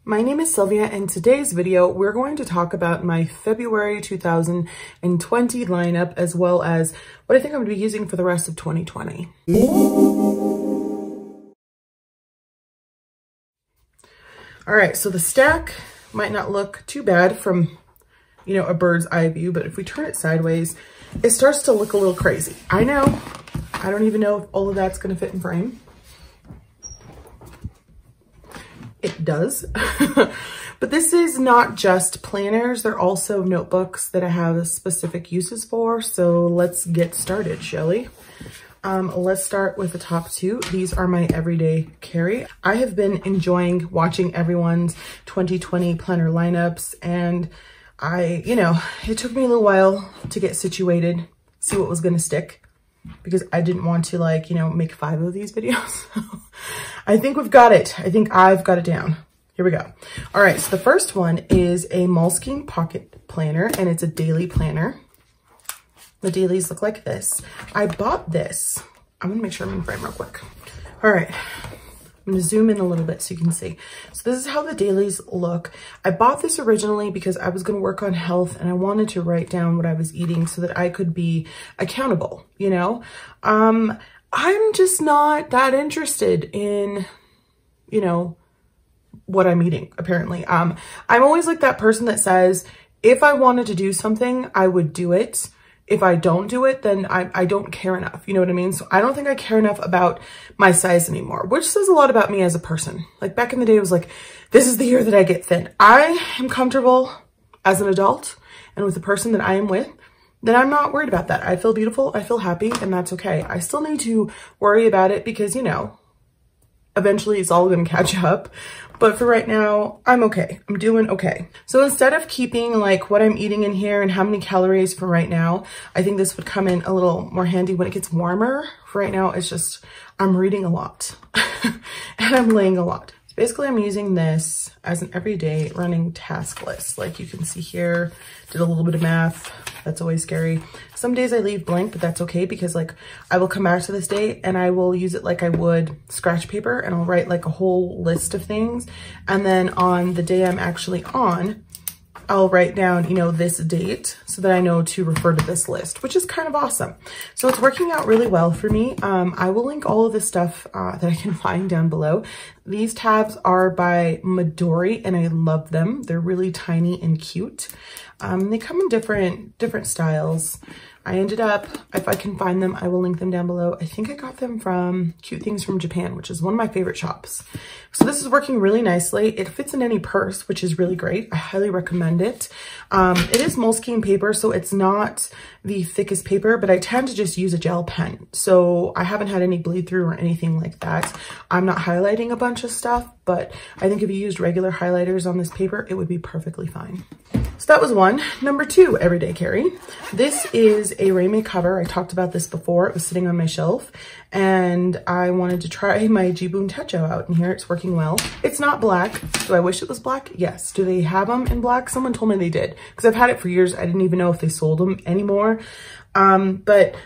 My name is Sylvia, and in today's video, we're going to talk about my February 2020 lineup, as well as what I think I'm going to be using for the rest of 2020. All right, so the stack might not look too bad from, you know, a bird's eye view, but if we turn it sideways, it starts to look a little crazy. I know, I don't even know if all of that's going to fit in frame. It does. But this is not just planners. They're also notebooks that I have specific uses for. So let's get started, shall we? Let's start with the top two. These are my everyday carry. I have been enjoying watching everyone's 2020 planner lineups, and it took me a little while to get situated, see what was going to stick, because I didn't want to make 5 of these videos. I think we've got it. I think I've got it down. Here we go. All right, so the first one is a Moleskine pocket planner, and it's a daily planner. The dailies look like this. I bought this. I'm gonna make sure I'm in frame real quick. All right, I'm gonna zoom in a little bit so you can see. So this is how the dailies look. I bought this originally because I was gonna work on health and I wanted to write down what I was eating so that I could be accountable, you know? I'm just not that interested in, what I'm eating, apparently. I'm always like that person that says, if I wanted to do something, I would do it. If I don't do it, then I don't care enough. You know what I mean? So I don't think I care enough about my size anymore, which says a lot about me as a person. Like back in the day, it was like, this is the year that I get thin. I am comfortable as an adult and with the person that I am with, then I'm not worried about that. I feel beautiful, I feel happy, and that's okay. I still need to worry about it because, eventually it's all gonna catch up. But for right now, I'm okay. I'm doing okay. So instead of keeping like what I'm eating in here and how many calories for right now, I think this would come in a little more handy when it gets warmer. For right now, it's just, I'm reading a lot and I'm laying a lot. So basically I'm using this as an everyday running task list. Like you can see here, did a little bit of math. That's always scary. Some days I leave blank, but that's okay because I will come back to this day and I will use it like I would scratch paper, and I'll write like a whole list of things. And then on the day I'm actually on, I'll write down, this date so that I know to refer to this list, which is kind of awesome. So it's working out really well for me. I will link all of this stuff that I can find down below. These tabs are by Midori and I love them. They're really tiny and cute. They come in different styles. I ended up, if I can find them, I will link them down below. I think I got them from Cute Things from Japan, which is one of my favorite shops. So this is working really nicely. It fits in any purse, which is really great. I highly recommend it. It is Moleskine paper, so it's not the thickest paper, but I tend to just use a gel pen. So I haven't had any bleed through or anything like that. I'm not highlighting a bunch of stuff, but I think if you used regular highlighters on this paper, it would be perfectly fine. So that was one. Number 2, everyday carry. This is a Raymay cover. I talked about this before. It was sitting on my shelf and I wanted to try my Jibun Techo out in here. It's working well. It's not black. Do I wish it was black? Yes. Do they have them in black? Someone told me they did because I've had it for years. I didn't even know if they sold them anymore. But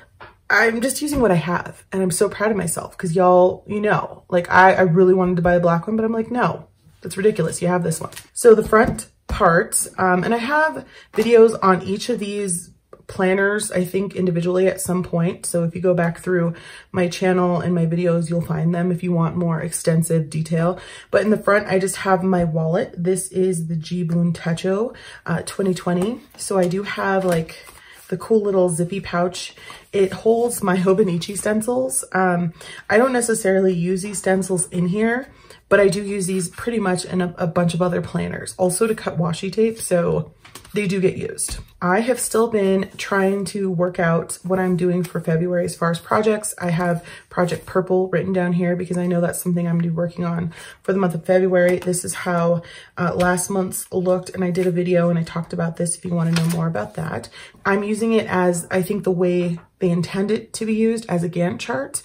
I'm just using what I have and I'm so proud of myself because y'all, I really wanted to buy a black one, but I'm like, no, that's ridiculous. You have this one. So the front parts, and I have videos on each of these planners, I think individually at some point. So if you go back through my channel and my videos, you'll find them if you want more extensive detail. But in the front, I just have my wallet. This is the Jibun Techo 2020. So I do have like the cool little zippy pouch. It holds my Hobonichi stencils. I don't necessarily use these stencils in here, but I do use these pretty much in a bunch of other planners, also to cut washi tape, so they do get used. I have still been trying to work out what I'm doing for February as far as projects. I have Project Purple written down here because I know that's something I'm going to be working on for the month of February. This is how last month's looked, and I did a video and I talked about this if you want to know more about that. I'm using it as, I think, the way they intend it to be used, as a Gantt chart.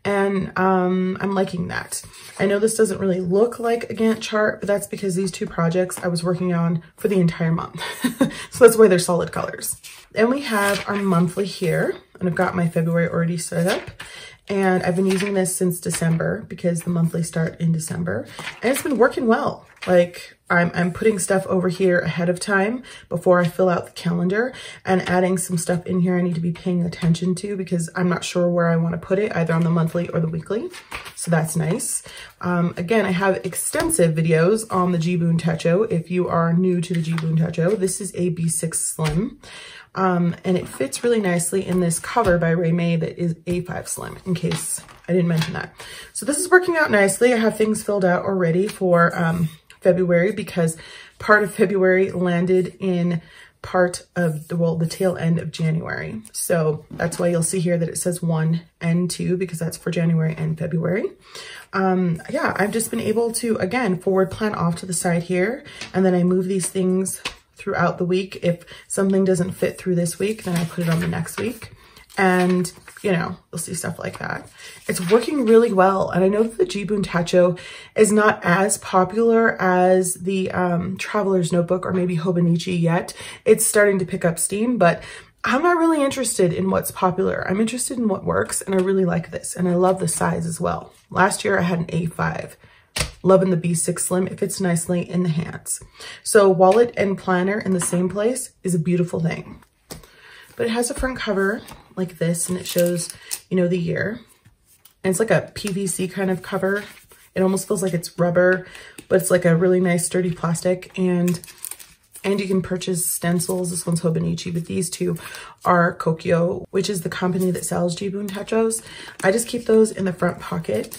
And I'm liking that. I know this doesn't really look like a Gantt chart, but that's because these 2 projects I was working on for the entire month. So that's why they're solid colors. Then we have our monthly here, and I've got my February already set up. And I've been using this since December because the monthly start in December. And it's been working well. Like, I'm putting stuff over here ahead of time before I fill out the calendar, and adding some stuff in here I need to be paying attention to because I'm not sure where I want to put it, either on the monthly or the weekly. So that's nice. Again, I have extensive videos on the G-Boon Techo. If you are new to the G-Boon Techo, this is a B6 Slim. And it fits really nicely in this cover by Ray May that is A5 Slim, in case I didn't mention that. So this is working out nicely. I have things filled out already for February, because part of February landed in part of the tail end of January. So that's why you'll see here that it says 1 and 2, because that's for January and February. Yeah, I've just been able to, again, forward plan off to the side here, and then I move these things throughout the week. If something doesn't fit through this week, then I put it on the next week. And, you know, you'll see stuff like that. It's working really well. And I know that the G-Boon Techo is not as popular as the Traveler's Notebook or maybe Hobonichi yet. It's starting to pick up steam, but I'm not really interested in what's popular. I'm interested in what works, and I really like this. And I love the size as well. Last year I had an A5. Loving the B6 Slim. It fits nicely in the hands. So wallet and planner in the same place is a beautiful thing. But it has a front cover like this, and it shows, you know, the year. And it's like a PVC kind of cover. It almost feels like it's rubber, but it's like a really nice sturdy plastic. And you can purchase stencils. This one's Hobonichi, but these two are Kokyo, which is the company that sells G-Boon Techos. I just keep those in the front pocket,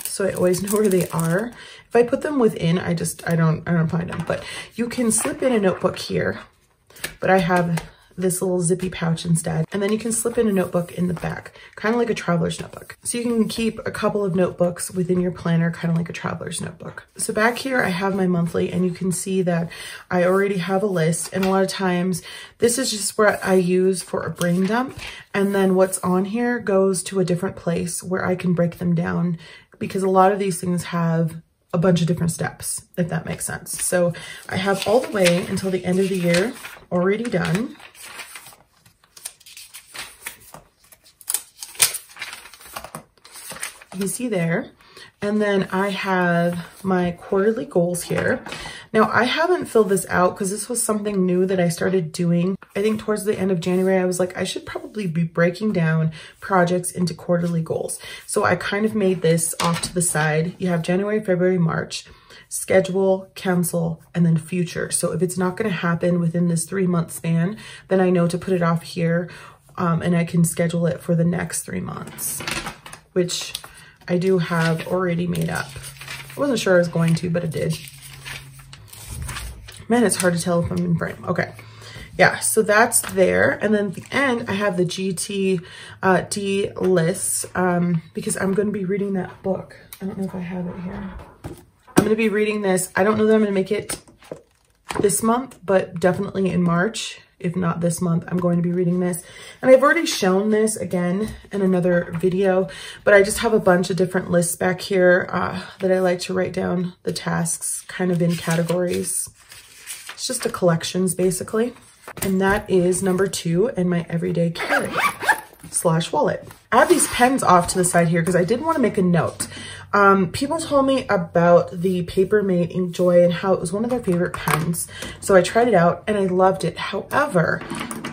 so I always know where they are. If I put them within, I don't find them. But you can slip in a notebook here, but I have this little zippy pouch instead. And then you can slip in a notebook in the back, kind of like a traveler's notebook. So you can keep a couple of notebooks within your planner, kind of like a traveler's notebook. So back here, I have my monthly, and you can see that I already have a list. And a lot of times this is just what I use for a brain dump. And then what's on here goes to a different place where I can break them down, because a lot of these things have a bunch of different steps, if that makes sense. So I have all the way until the end of the year already done. You see there. And then I have my quarterly goals here. Now, I haven't filled this out because this was something new that I started doing. I think towards the end of January, I was like, I should probably be breaking down projects into quarterly goals. So I kind of made this off to the side. You have January, February, March, schedule, cancel, and then future. So if it's not going to happen within this 3-month span, then I know to put it off here, and I can schedule it for the next 3 months, which I do have already made up. I wasn't sure I was going to, but it did. Man, it's hard to tell if I'm in frame. Okay. Yeah, so that's there. And then at the end, I have the GTD list, because I'm going to be reading that book. I don't know if I have it here. I'm going to be reading this. I don't know that I'm going to make it this month, but definitely in March. If not this month, I'm going to be reading this. And I've already shown this again in another video, but I just have a bunch of different lists back here that I like to write down the tasks kind of in categories. It's just a collections basically. And that is number 2 in my everyday carry / wallet. I have these pens off to the side here because I did want to make a note. People told me about the Paper Mate Inkjoy and how it was one of their favorite pens. So I tried it out and I loved it. However,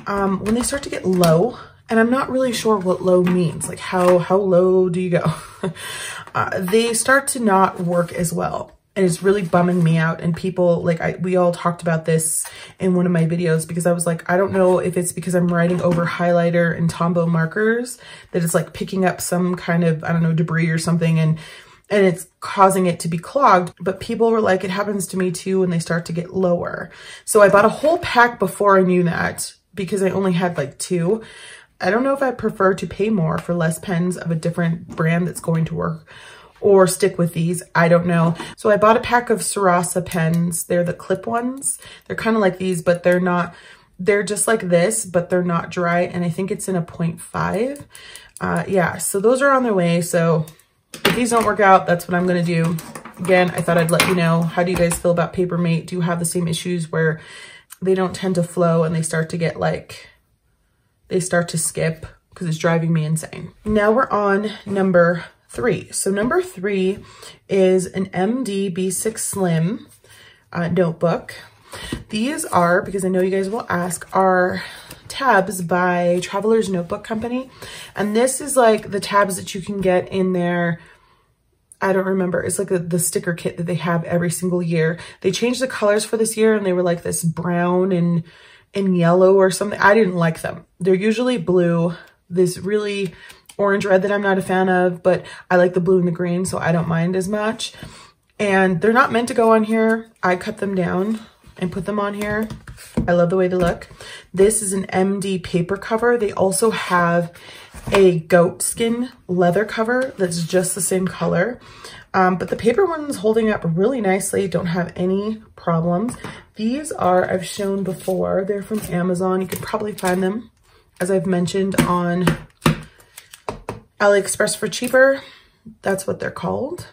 when they start to get low, and I'm not really sure what low means, like how low do you go? They start to not work as well. And it's really bumming me out. And people, like, we all talked about this in one of my videos, because I was like, I don't know if it's because I'm writing over highlighter and Tombow markers that it's like picking up some kind of, I don't know, debris or something. And it's causing it to be clogged. But people were like, it happens to me too when they start to get lower. So I bought a whole pack before I knew that, because I only had like 2. I don't know if I prefer to pay more for less pens of a different brand that's going to work, or stick with these. I don't know. So I bought a pack of Sarasa pens. They're the clip ones. They're kind of like these, but they're not, they're just like this, but they're not dry. And I think it's in a 0.5. Yeah, so those are on their way. So if these don't work out, that's what I'm going to do. Again, I thought I'd let you know. How do you guys feel about Paper Mate? Do you have the same issues where they don't tend to flow and they start to get like, they start to skip, because it's driving me insane. Now we're on number 3. So number 3 is an MDB6 Slim notebook. These are, because I know you guys will ask, are tabs by Traveler's Notebook Company. And this is like the tabs that you can get in their, I don't remember, it's like the sticker kit that they have every single year. They changed the colors for this year and they were like this brown and yellow or something. I didn't like them. They're usually blue, this really orange red that I'm not a fan of, but I like the blue and the green, so I don't mind as much. And they're not meant to go on here. I cut them down and put them on here. I love the way they look. This is an MD paper cover. They also have a goat skin leather cover that's just the same color. But the paper one's holding up really nicely. Don't have any problems. These are, I've shown before, they're from Amazon. You could probably find them, as I've mentioned, on AliExpress for cheaper. That's what they're called.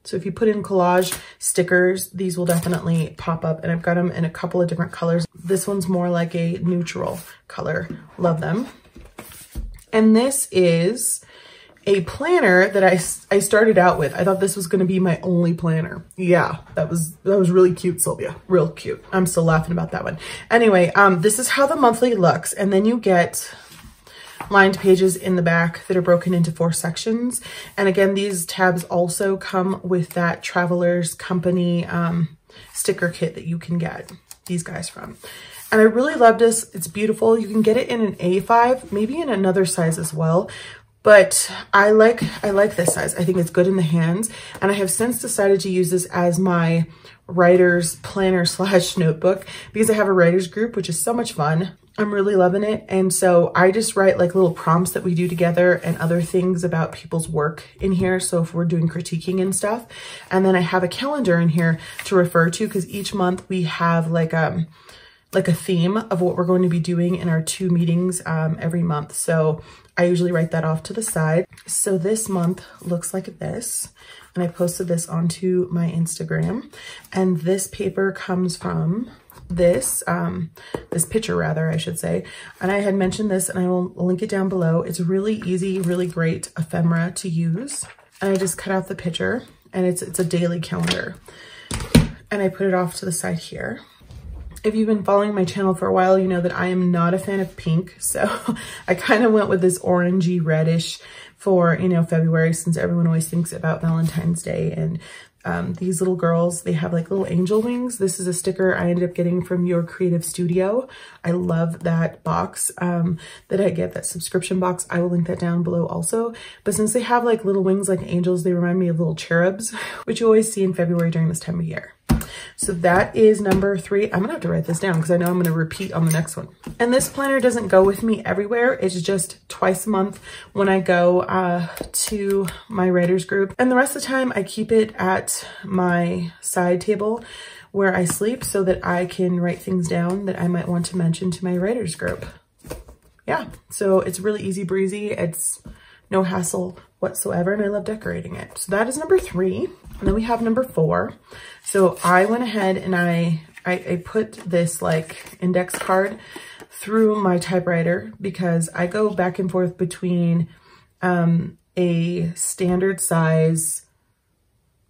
So if you put in collage stickers, these will definitely pop up, and I've got them in a couple of different colors. This one's more like a neutral color. Love them. And this is a planner that I started out with. I thought this was gonna be my only planner. Yeah, that was really cute, Sylvia, real cute. I'm still laughing about that one. Anyway, this is how the monthly looks, and then you get lined pages in the back that are broken into 4 sections. And again, these tabs also come with that Traveler's Company sticker kit that you can get these guys from. And I really love this. It's beautiful. You can get it in an A5, maybe in another size as well. But I like this size. I think it's good in the hands. And I have since decided to use this as my writer's planner / notebook because I have a writer's group, which is so much fun. I'm really loving it. And so I just write like little prompts that we do together and other things about people's work in here. So if we're doing critiquing and stuff, and then I have a calendar in here to refer to because each month we have like a theme of what we're going to be doing in our 2 meetings every month. So I usually write that off to the side. So this month looks like this. And I posted this onto my Instagram. And this paper comes from this picture rather, I should say. And I had mentioned this and I will link it down below. It's really easy, really great ephemera to use. And I just cut out the picture and it's a daily calendar. And I put it off to the side here. If you've been following my channel for a while, you know that I am not a fan of pink. So I kind of went with this orangey reddish for, you know, February, since everyone always thinks about Valentine's Day. And these little girls, they have like little angel wings. This is a sticker I ended up getting from YourCreativeStudio. I love that box that I get, that subscription box. I will link that down below also. But since they have like little wings like angels, they remind me of little cherubs, which you always see in February during this time of year. So that is number 3. I'm gonna have to write this down because I know I'm gonna repeat on the next one. And this planner doesn't go with me everywhere. It's just twice a month when I go to my writer's group. And the rest of the time I keep it at my side table where I sleep so that I can write things down that I might want to mention to my writer's group. Yeah, so it's really easy breezy. It's no hassle whatsoever, and I love decorating it. So that is number 3. And then we have number 4. So I went ahead and I put this like index card through my typewriter because I go back and forth between a standard size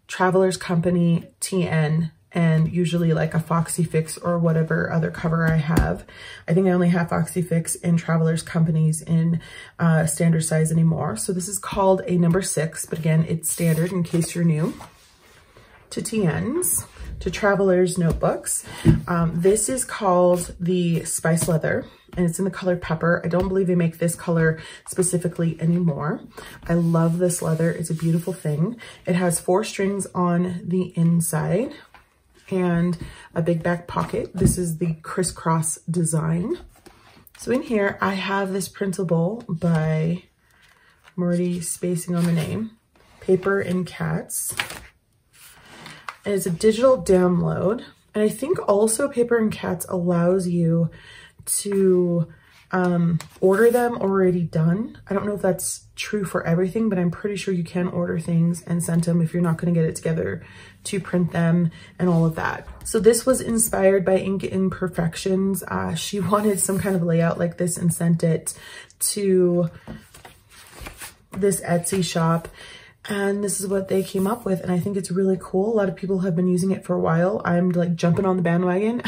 Traveler's Company TN and usually like a Foxy Fix or whatever other cover I have. I think I only have Foxy Fix and Traveler's Companies in standard size anymore. So this is called a number 6, but again, it's standard in case you're new to TNs, to Traveler's notebooks. This is called the Spiced Leather and it's in the color Pepper. I don't believe they make this color specifically anymore. I love this leather. It's a beautiful thing. It has 4 strings on the inside and a big back pocket. This is the crisscross design. So in here, I have this printable by, I'm already spacing on the name, Paper and Cats. And it's a digital download. And I think also Paper and Cats allows you to order them already done. I don't know if that's true for everything, but I'm pretty sure you can order things and send them if you're not going to get it together to print them and all of that. So this was inspired by Ink Imperfections. She wanted some kind of layout like this and sent it to this Etsy shop. And this is what they came up with, and I think it's really cool. A lot of people have been using it for a while. I'm like jumping on the bandwagon.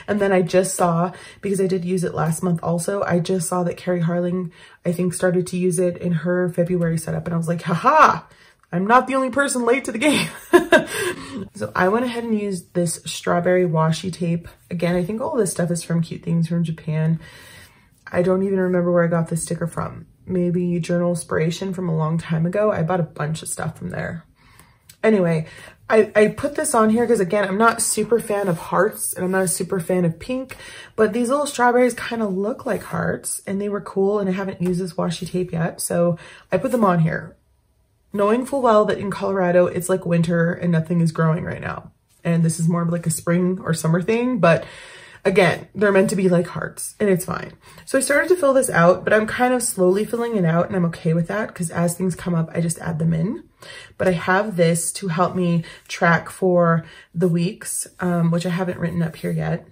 And then I just saw, because I did use it last month also, I just saw that Carrie Harling, I think, started to use it in her February setup, and I was like, haha, I'm not the only person late to the game. So I went ahead and used this strawberry washi tape. Again, I think all this stuff is from Cute Things from Japan. I don't even remember where I got this sticker from. Maybe Journal Inspiration from a long time ago. I bought a bunch of stuff from there. Anyway, I put this on here because, again, I'm not a super fan of hearts and I'm not a super fan of pink, but these little strawberries kind of look like hearts and they were cool, and I haven't used this washi tape yet, so I put them on here, knowing full well that in Colorado it's like winter and nothing is growing right now. And this is more of like a spring or summer thing, but again, they're meant to be like hearts and it's fine. So I started to fill this out, but I'm kind of slowly filling it out, and I'm okay with that because as things come up, I just add them in. But I have this to help me track for the weeks, which I haven't written up here yet,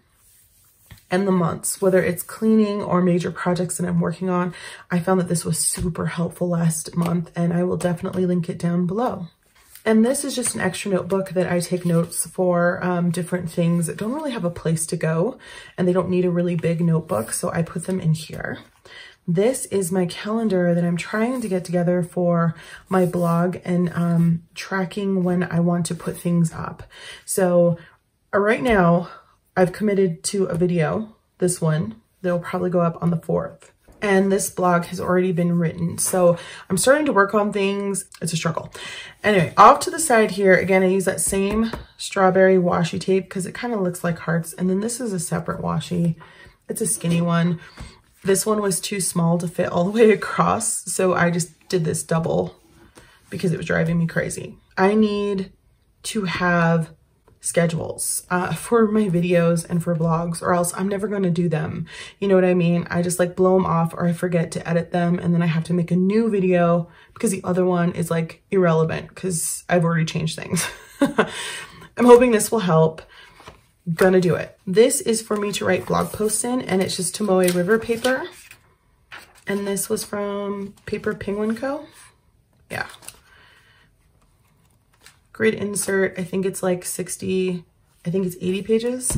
and the months, whether it's cleaning or major projects that I'm working on. I found that this was super helpful last month, and I will definitely link it down below. And this is just an extra notebook that I take notes for different things that don't really have a place to go, and they don't need a really big notebook, so I put them in here. This is my calendar that I'm trying to get together for my blog and tracking when I want to put things up. So right now, I've committed to a video, this one, that'll probably go up on the 4th. And this blog has already been written. So I'm starting to work on things. It's a struggle. Anyway, off to the side here, again, I use that same strawberry washi tape because it kind of looks like hearts. And then this is a separate washi. It's a skinny one. This one was too small to fit all the way across. So I just did this double because it was driving me crazy. I need to have schedules for my videos and for blogs, or else I'm never going to do them. You know what I mean? I just like blow them off, or I forget to edit them, and then I have to make a new video because the other one is like irrelevant because I've already changed things. I'm hoping this will help. Gonna do it. This is for me to write blog posts in, and it's just Tomoe River paper. And this was from Paper Penguin Co. Yeah. Grid insert, I think it's like 60, I think it's 80 pages.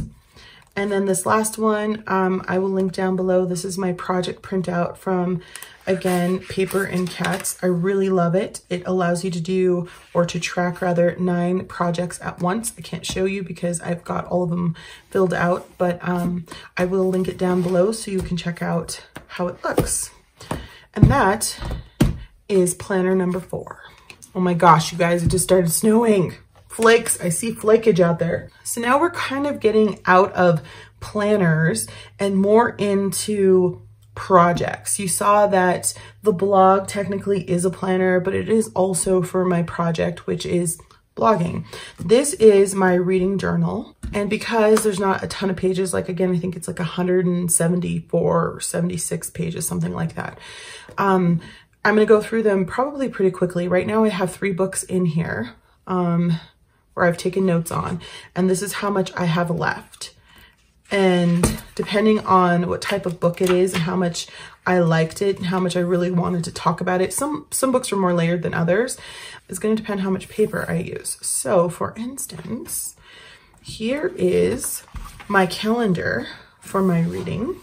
And then this last one, I will link down below. This is my project printout from, again, Paper and Cats. I really love it. It allows you to do, or to track rather, 9 projects at once. I can't show you because I've got all of them filled out, but I will link it down below so you can check out how it looks. And that is planner number 4. Oh my gosh, you guys, it just started snowing. Flakes, I see flakage out there. So now we're kind of getting out of planners and more into projects. You saw that the blog technically is a planner, but it is also for my project, which is blogging. This is my reading journal. And because there's not a ton of pages, like again, I think it's like 174 or 76 pages, something like that. I'm going to go through them probably pretty quickly. Right now I have 3 books in here where I've taken notes on, and this is how much I have left. And depending on what type of book it is and how much I liked it and how much I really wanted to talk about it, some books are more layered than others. It's going to depend how much paper I use. So for instance, here is my calendar for my reading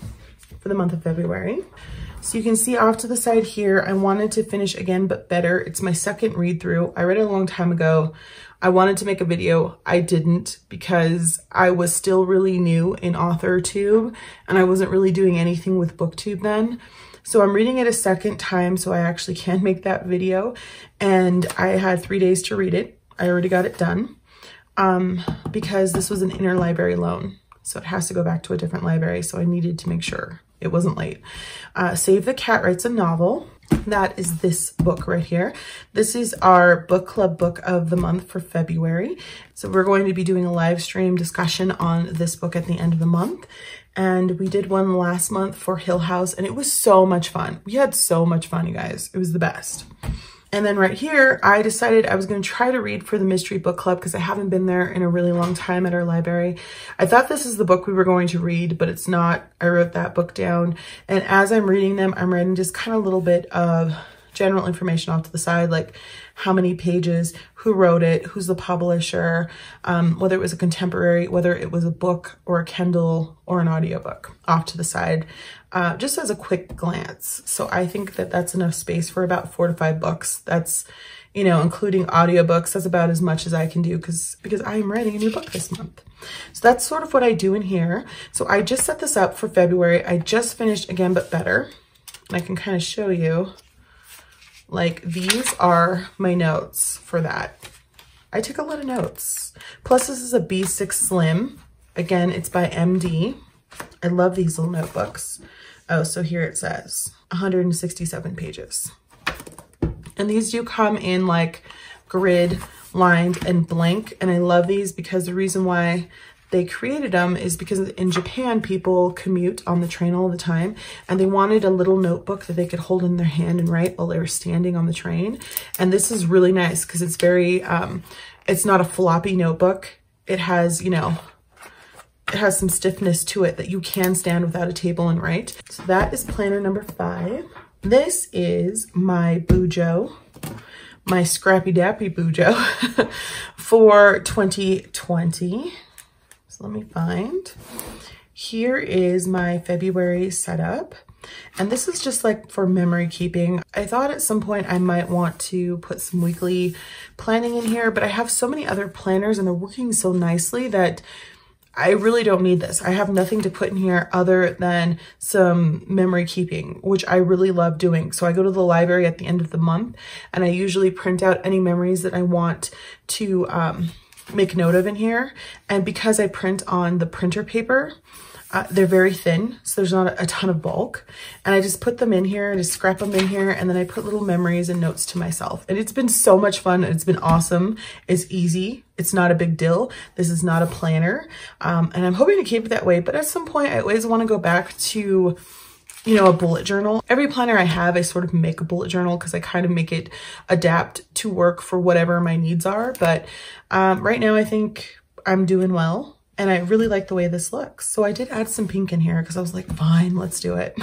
for the month of February. So you can see off to the side here, I wanted to finish Again But Better. It's my second read through. I read it a long time ago. I wanted to make a video. I didn't because I was still really new in AuthorTube and I wasn't really doing anything with BookTube then. So I'm reading it a second time so I actually can make that video. And I had 3 days to read it. I already got it done because this was an interlibrary loan. So it has to go back to a different library. So I needed to make sure it wasn't late. Save the Cat Writes a Novel. That is this book right here. This is our book club book of the month for February. So we're going to be doing a live stream discussion on this book at the end of the month. And we did one last month for Hill House and it was so much fun. We had so much fun, you guys. It was the best. And then right here, I decided I was going to try to read for the mystery book club because I haven't been there in a really long time at our library. I thought this is the book we were going to read, but it's not. I wrote that book down. And as I'm reading them, I'm writing just kind of a little bit of general information off to the side, like how many pages, who wrote it, who's the publisher, whether it was a contemporary, whether it was a book or a Kindle or an audiobook off to the side, just as a quick glance. So I think that that's enough space for about 4 to 5 books. That's, you know, including audiobooks, that's about as much as I can do because I am writing a new book this month. So that's sort of what I do in here. So I just set this up for February. I just finished Again But Better. And I can kind of show you, like, these are my notes for that. I took a lot of notes. Plus this is a B6 Slim. Again, it's by MD. I love these little notebooks. Oh, so here it says 167 pages. And these do come in like grid, lined, and blank. And I love these because the reason why they created them is because in Japan, people commute on the train all the time, and they wanted a little notebook that they could hold in their hand and write while they were standing on the train. And this is really nice because it's very, it's not a floppy notebook. It has, you know, it has some stiffness to it that you can stand without a table and write. So that is planner number 5. This is my Bujo, my Scrappy Dappy Bujo for 2020. So let me find. Here is my February setup. And this is just like for memory keeping. I thought at some point I might want to put some weekly planning in here, but I have so many other planners and they're working so nicely that I really don't need this. I have nothing to put in here other than some memory keeping, which I really love doing. So I go to the library at the end of the month and I usually print out any memories that I want to make note of in here. And because I print on the printer paper, they're very thin, so there's not a ton of bulk. And I just put them in here, I just scrap them in here, and then I put little memories and notes to myself. And it's been so much fun. It's been awesome. It's easy. It's not a big deal. This is not a planner. And I'm hoping to keep it that way. But at some point, I always want to go back to, you know, a bullet journal. Every planner I have, I sort of make a bullet journal because I kind of make it adapt to work for whatever my needs are. But right now, I think I'm doing well. And I really like the way this looks. So I did add some pink in here because I was like, fine, let's do it.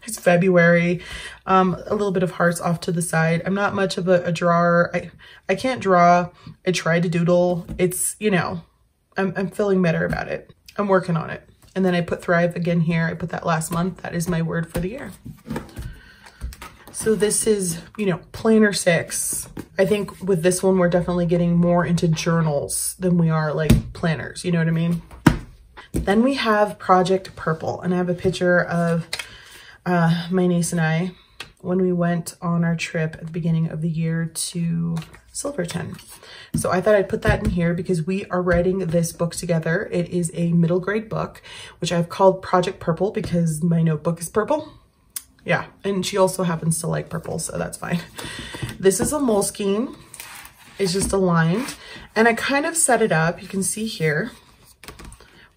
It's February. A little bit of hearts off to the side. I'm not much of a drawer. I can't draw. I tried to doodle. It's, you know, I'm feeling better about it. I'm working on it. And then I put Thrive again here. I put that last month. That is my word for the year. So this is, you know, planner 6. I think with this one, we're definitely getting more into journals than we are like planners. You know what I mean? Then we have Project Purple. And I have a picture of my niece and I when we went on our trip at the beginning of the year to Silverton. So I thought I'd put that in here because we are writing this book together. It is a middle grade book, which I've called Project Purple because my notebook is purple. Yeah, and she also happens to like purple, so that's fine. This is a Moleskine. It's just aligned. And I kind of set it up, you can see here,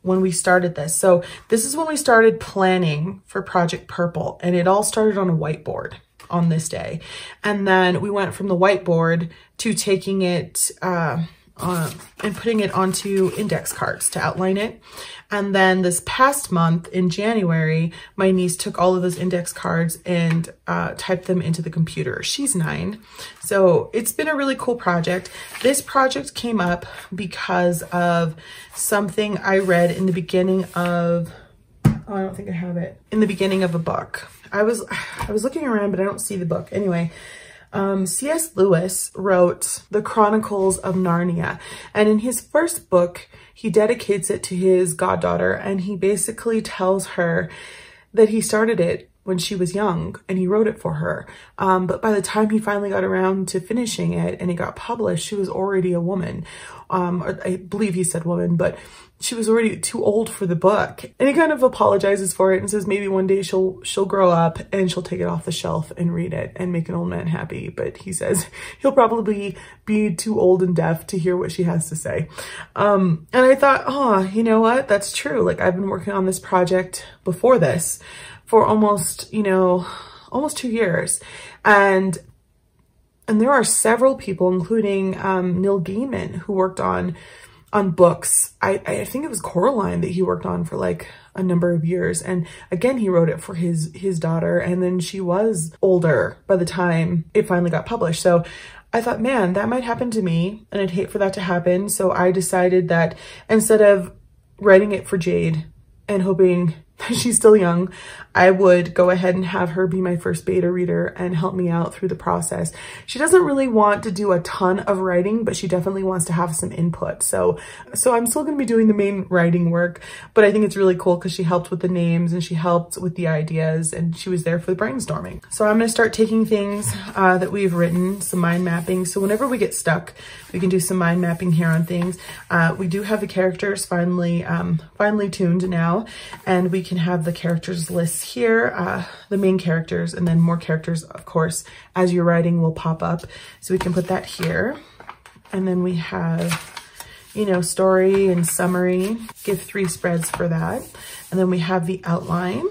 when we started this. So this is when we started planning for Project Purple, and it all started on a whiteboard on this day. And then we went from the whiteboard to taking it and putting it onto index cards to outline it. And then this past month in January, my niece took all of those index cards and typed them into the computer. She's 9. So it's been a really cool project. This project came up because of something I read in the beginning of, oh, I don't think I have it, in the beginning of a book. I was looking around, but I don't see the book. Anyway, C.S. Lewis wrote The Chronicles of Narnia, and in his first book, he dedicates it to his goddaughter, and he basically tells her that he started it when she was young and he wrote it for her. But by the time he finally got around to finishing it and it got published, she was already a woman. Or I believe he said woman, but she was already too old for the book. And he kind of apologizes for it and says maybe one day she'll grow up and she'll take it off the shelf and read it and make an old man happy. But he says he'll probably be too old and deaf to hear what she has to say. And I thought, oh, you know what? That's true. Like, I've been working on this project before this for almost, you know, almost 2 years. And there are several people, including Neil Gaiman, who worked on on books. I think it was Coraline that he worked on for like a number of years. And again, he wrote it for his daughter, and then she was older by the time it finally got published. So I thought, man, that might happen to me, and I'd hate for that to happen. So I decided that instead of writing it for Jade and hoping she's still young, I would go ahead and have her be my first beta reader and help me out through the process. She doesn't really want to do a ton of writing, but she definitely wants to have some input. So I'm still going to be doing the main writing work, but I think it's really cool because she helped with the names and she helped with the ideas, and she was there for the brainstorming. So I'm going to start taking things that we've written, some mind mapping. So whenever we get stuck, we can do some mind mapping here on things. We do have the characters finally tuned now, and we can have the characters lists here, the main characters, and then more characters, of course, as you're writing will pop up. So we can put that here. And then we have, you know, story and summary, give 3 spreads for that. And then we have the outline,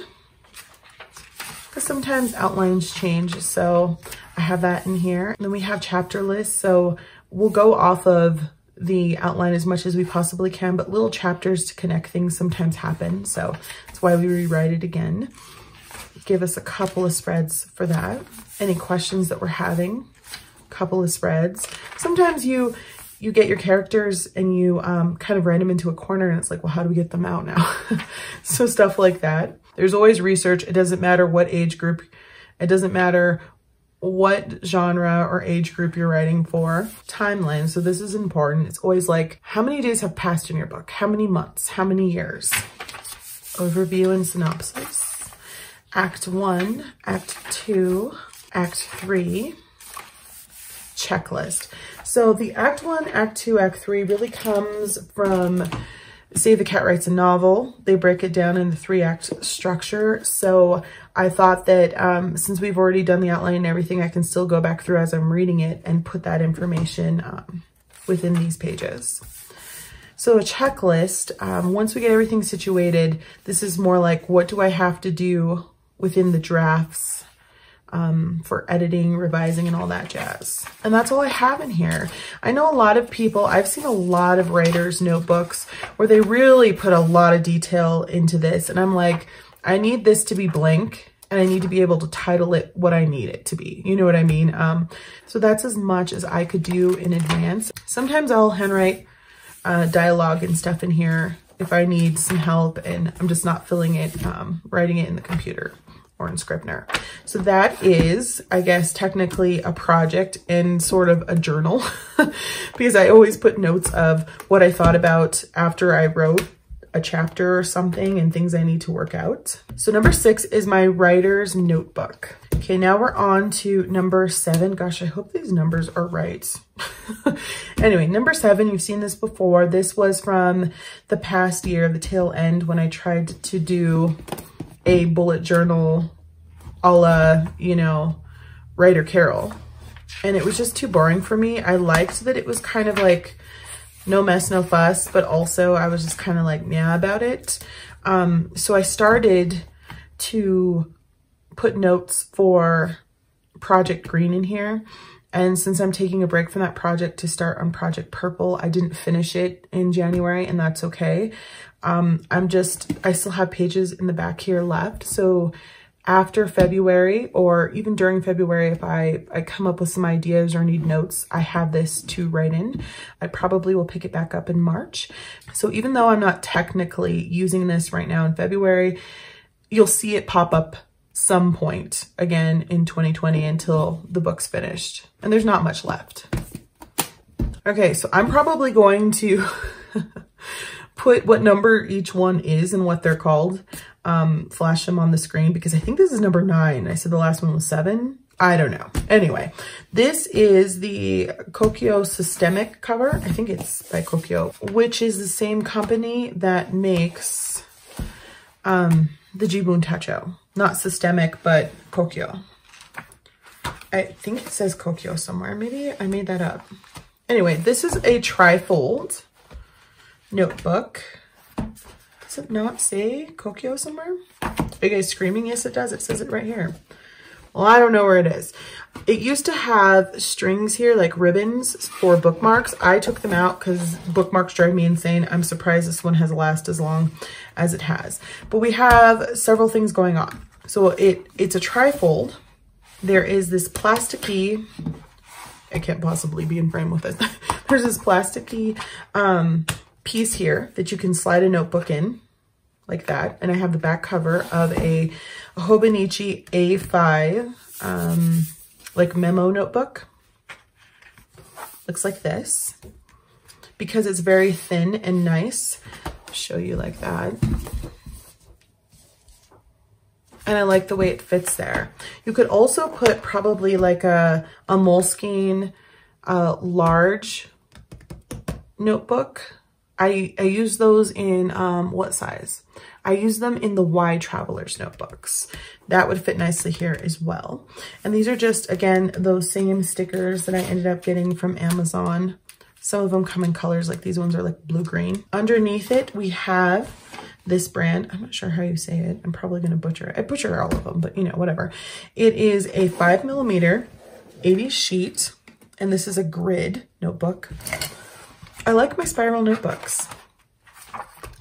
because sometimes outlines change. So I have that in here. And then we have chapter lists. So we'll go off of the outline as much as we possibly can, but little chapters to connect things sometimes happen. So that's why we rewrite it again. Give us a couple of spreads for that. Any questions that we're having, couple of spreads. Sometimes you get your characters and you kind of write them into a corner, and it's like, well, how do we get them out now? So stuff like that. There's always research. It doesn't matter what age group, it doesn't matter what genre or age group you're writing for. Timeline. So this is important. It's always like, how many days have passed in your book? How many months? How many years? Overview and synopsis. Act 1, Act 2, Act 3, checklist. So the Act 1, Act 2, Act 3 really comes from Save the Cat Writes a Novel. They break it down in the 3-act structure. So I thought that since we've already done the outline and everything, I can still go back through as I'm reading it and put that information within these pages. So a checklist, once we get everything situated, this is more like, what do I have to do within the drafts for editing, revising, and all that jazz. And that's all I have in here. I know a lot of people, I've seen a lot of writers' notebooks where they really put a lot of detail into this. And I'm like, I need this to be blank, and I need to be able to title it what I need it to be. You know what I mean? So that's as much as I could do in advance. Sometimes I'll handwrite dialogue and stuff in here if I need some help and I'm just not filling it, writing it in the computer or in Scrivener. So that is, I guess, technically a project and sort of a journal because I always put notes of what I thought about after I wrote a chapter or something and things I need to work out. So number 6 is my writer's notebook. Okay, now we're on to number 7. Gosh, I hope these numbers are right. Anyway, number 7, you've seen this before. This was from the past year, the tail end, when I tried to do a bullet journal a la, you know, Writer Carol. And it was just too boring for me. I liked that it was kind of like no mess, no fuss, but also I was just kind of like, yeah, about it. So I started to put notes for Project Green in here. And since I'm taking a break from that project to start on Project Purple, I didn't finish it in January, and that's okay. I still have pages in the back here left. So after February, or even during February, if I come up with some ideas or need notes, I have this to write in. I probably will pick it back up in March. So even though I'm not technically using this right now in February, you'll see it pop up some point again in 2020 until the book's finished. And there's not much left. Okay, so I'm probably going to put what number each one is and what they're called. Flash them on the screen because I think this is number 9. I said the last one was 7. I don't know. Anyway, this is the Kokyo Systemic cover. I think it's by Kokyo, which is the same company that makes the Jibun Tacho. Not Systemic, but Kokyo. I think it says Kokyo somewhere. Maybe I made that up. Anyway, this is a trifold notebook. Does it not say Kokyo somewhere? Are you guys screaming? Yes, it does. It says it right here. Well, I don't know where it is. It used to have strings here, like ribbons for bookmarks. I took them out because bookmarks drive me insane. I'm surprised this one has lasted as long as it has. But we have several things going on. So it's a trifold. There is this plasticky, I can't possibly be in frame with it. There's this plasticky piece here that you can slide a notebook in like that. And I have the back cover of a Hobonichi A5 like memo notebook. Looks like this. Because it's very thin and nice. I'll show you like that. And I like the way it fits there. You could also put probably like a Moleskine large notebook. I use those in, what size? I use them in the Y Travelers notebooks. That would fit nicely here as well. And these are just, again, those same stickers that I ended up getting from Amazon. Some of them come in colors, like these ones are like blue-green. Underneath it, we have this brand. I'm not sure how you say it. I'm probably gonna butcher it. I butcher all of them, but you know, whatever. It is a 5mm 80 sheet, and this is a grid notebook. I like my spiral notebooks.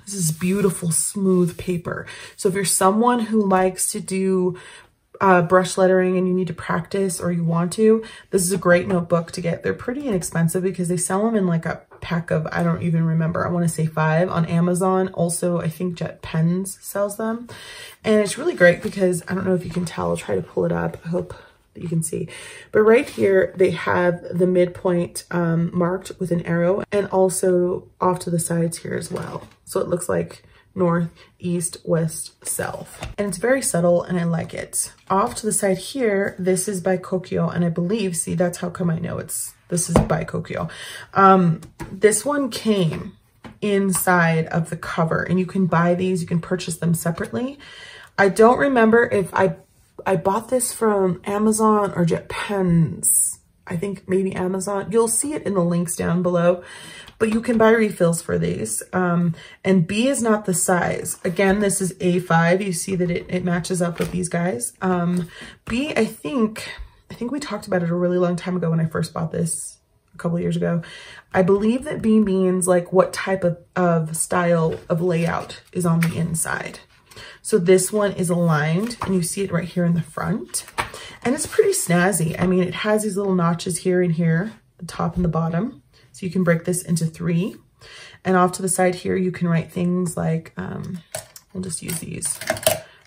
This is beautiful, smooth paper. So if you're someone who likes to do brush lettering and you need to practice or you want to, this is a great notebook to get. They're pretty inexpensive because they sell them in like a pack of, I don't even remember, I want to say 5 on Amazon. Also, I think Jet Pens sells them. And it's really great because, I don't know if you can tell, I'll try to pull it up. I hope that you can see. But right here, they have the midpoint marked with an arrow and also off to the sides here as well. So it looks like north, east, west, south. And it's very subtle and I like it. Off to the side here, this is by Kokyo, and I believe, see, that's how come I know this is by Kokyo. This one came inside of the cover, and you can buy these, you can purchase them separately. I don't remember if I bought this from Amazon or Jet Pens. I think maybe Amazon. You'll see it in the links down below, but you can buy refills for these. And B is not the size. Again, this is A5. You see that it matches up with these guys. B, I think we talked about it a really long time ago when I first bought this a couple of years ago. I believe that B means like what type of style of layout is on the inside. So this one is aligned, and you see it right here in the front. And it's pretty snazzy. I mean, it has these little notches here and here, the top and the bottom. So you can break this into 3. And off to the side here, you can write things like, we'll just use these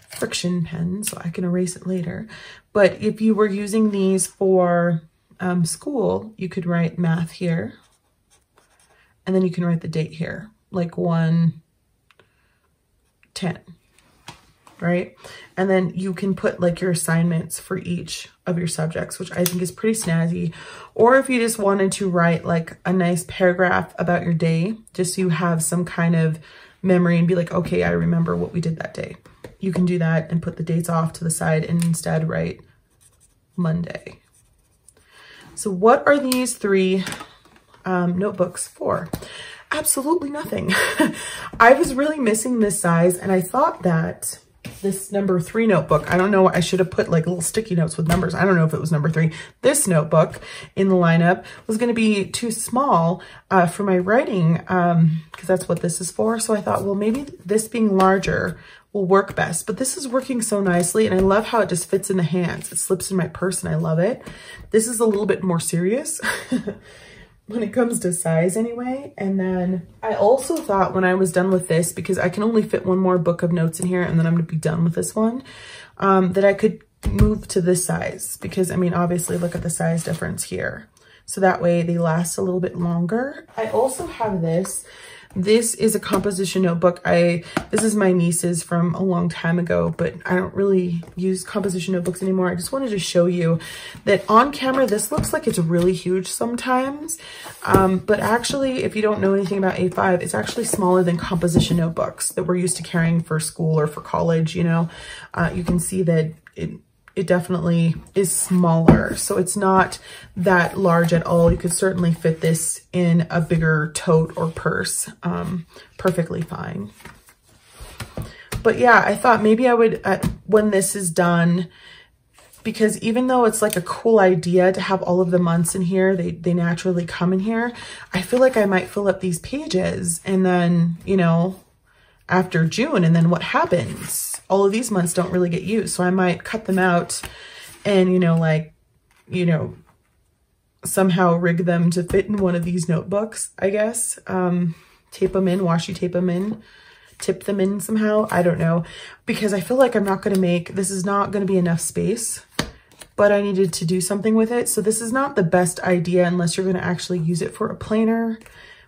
friction pens so I can erase it later. But if you were using these for school, you could write math here. And then you can write the date here, like 1/10. Right? And then you can put like your assignments for each of your subjects, which I think is pretty snazzy. Or if you just wanted to write like a nice paragraph about your day, just so you have some kind of memory and be like, okay, I remember what we did that day. You can do that and put the dates off to the side and instead write Monday. So what are these 3 notebooks for? Absolutely nothing. I was really missing this size, and I thought that this number 3 notebook, I don't know, I should have put like little sticky notes with numbers. I don't know if it was number 3. This notebook in the lineup was going to be too small for my writing, because that's what this is for. So I thought, well, maybe this being larger will work best. But this is working so nicely, and I love how it just fits in the hands. It slips in my purse, and I love it. This is a little bit more serious when it comes to size anyway. And then I also thought when I was done with this, because I can only fit 1 more book of notes in here and then I'm gonna be done with this one, that I could move to this size, because I mean, obviously look at the size difference here. So that way they last a little bit longer. I also have this. This is a composition notebook. This is my niece's from a long time ago, but I don't really use composition notebooks anymore. I just wanted to show you that on camera, this looks like it's really huge sometimes. But actually, if you don't know anything about A5, it's actually smaller than composition notebooks that we're used to carrying for school or for college, you know. You can see that it definitely is smaller. So it's not that large at all. You could certainly fit this in a bigger tote or purse perfectly fine. But yeah, I thought maybe I would, when this is done, because even though it's like a cool idea to have all of the months in here, they naturally come in here, I feel like I might fill up these pages and then, you know, after June, and then what happens? All of these months don't really get used. So I might cut them out and, you know, like, you know, somehow rig them to fit in one of these notebooks, I guess. Tape them in, washi tape them in, tip them in somehow. I don't know, because I feel like I'm not going to make, this is not going to be enough space, but I needed to do something with it. So this is not the best idea unless you're going to actually use it for a planner,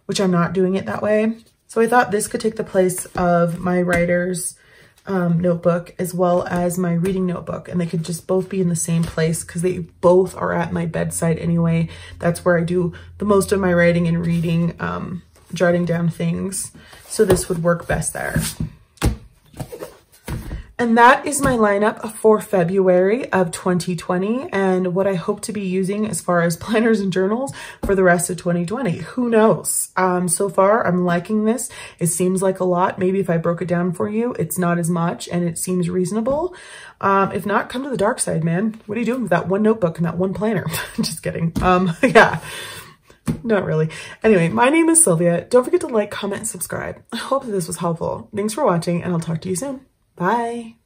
which I'm not doing it that way. So I thought this could take the place of my writer's notebook as well as my reading notebook, and they could just both be in the same place because they both are at my bedside anyway. That's where I do the most of my writing and reading, jotting down things. So this would work best there. And that is my lineup for February of 2020 and what I hope to be using as far as planners and journals for the rest of 2020. Who knows? So far, I'm liking this. It seems like a lot. Maybe if I broke it down for you, it's not as much and it seems reasonable. If not, come to the dark side, man. What are you doing with that one notebook and that one planner? Just kidding. Yeah. Not really. Anyway, my name is Sylvia. Don't forget to like, comment, and subscribe. I hope that this was helpful. Thanks for watching, and I'll talk to you soon. Bye.